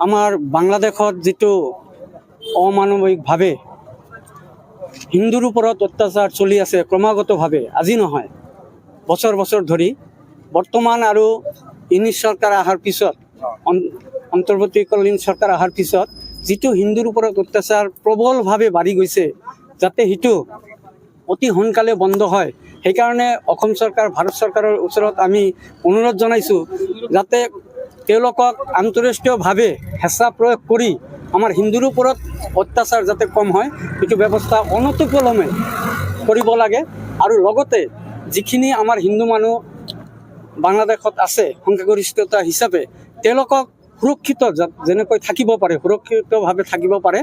আমাৰ বাংলাদেশত যেটো অমানৱিকভাৱে হিন্দুৰ ওপৰত অত্যাচাৰ চলি আছে ক্ৰমাগতভাৱে, আজি নহয় বছৰ বছৰ ধৰি, বৰ্তমান আৰু ইউনিছ চৰকাৰ অহাৰ পিছত, অন্তৰ্বৰ্তীকালীন চৰকাৰ অহাৰ পিছত যেটো হিন্দুৰ ওপৰত অত্যাচাৰ প্ৰবলভাৱে বাঢ়ি গৈছে, যাতে সেইটো অতি সোনকালে বন্ধ হয়। সেইকাৰণে অসম চৰকাৰ, ভাৰত চৰকাৰৰ ওচৰত আমি অনুৰোধ জনাইছোঁ যাতে তেওঁলোকক আন্তঃৰাষ্ট্ৰীয়ভাৱে হেঁচা প্ৰয়োগ কৰি আমাৰ হিন্দুৰ ওপৰত অত্যাচাৰ যাতে কম হয়, সেইটো ব্যৱস্থা অনতিপলমে কৰিব লাগে। আৰু লগতে যিখিনি আমাৰ হিন্দু মানুহ বাংলাদেশত আছে সংখ্যাগৰিষ্ঠতা হিচাপে, তেওঁলোকক সুৰক্ষিত যেনেকৈ থাকিব পাৰে, সুৰক্ষিতভাৱে থাকিব পাৰে,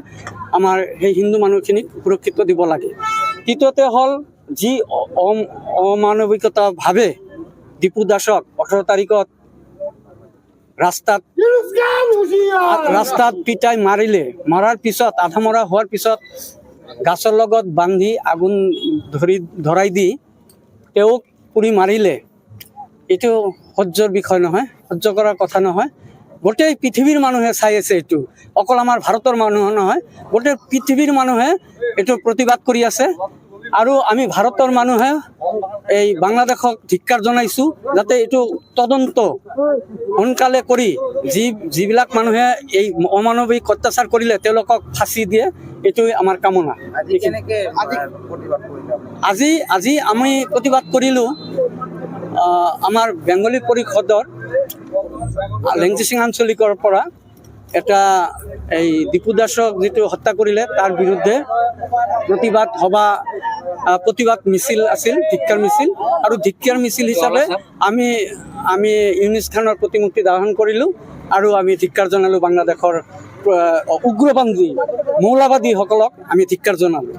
আমাৰ সেই হিন্দু মানুহখিনিক সুৰক্ষিত দিব লাগে। তৃতীয়তে হ'ল যি অমানৱিকতাভাৱে দীপু দাসক 18 তাৰিখত ৰাস্তাত পিটাই মাৰিলে, মৰাৰ পিছত আধামৰা হোৱাৰ পিছত গাছৰ লগত বান্ধি আগুন ধৰাই দি তেওঁক পুৰি মাৰিলে, এইটো সহ্যৰ বিষয় নহয়, সহ্য কৰাৰ কথা নহয়। গোটেই পৃথিৱীৰ মানুহে চাই আছে এইটো, অকল আমাৰ ভাৰতৰ মানুহ নহয়, গোটেই পৃথিৱীৰ মানুহে এইটো প্ৰতিবাদ কৰি আছে। আৰু আমি ভাৰতৰ মানুহে এই বাংলাদেশক ধিক্কাৰ জনাইছোঁ যাতে এইটো তদন্ত সোনকালে কৰি যিবিলাক মানুহে এই অমানৱিক অত্যাচাৰ কৰিলে তেওঁলোকক ফাঁচি দিয়ে, এইটোৱে আমাৰ কামনা। আজি আমি প্ৰতিবাদ কৰিলোঁ আমাৰ বেংগলী পৰিষদৰ লেংচিচিং আঞ্চলিকৰ পৰা এটা এই দীপু দাসক যেটো হত্যা কৰিলে তাৰ বিৰুদ্ধে প্ৰতিবাদ মিছিল আছিল, ধিক্কাৰ মিছিল। আৰু ধিক্কাৰ মিছিল হিচাপে আমি ইউনিছ খানৰ প্ৰতিমূৰ্তি দাহন কৰিলোঁ আৰু আমি ধিক্কাৰ জনালোঁ বাংলাদেশৰ উগ্ৰপন্থী মৌলবাদীসকলক আমি ধিক্কাৰ জনালোঁ।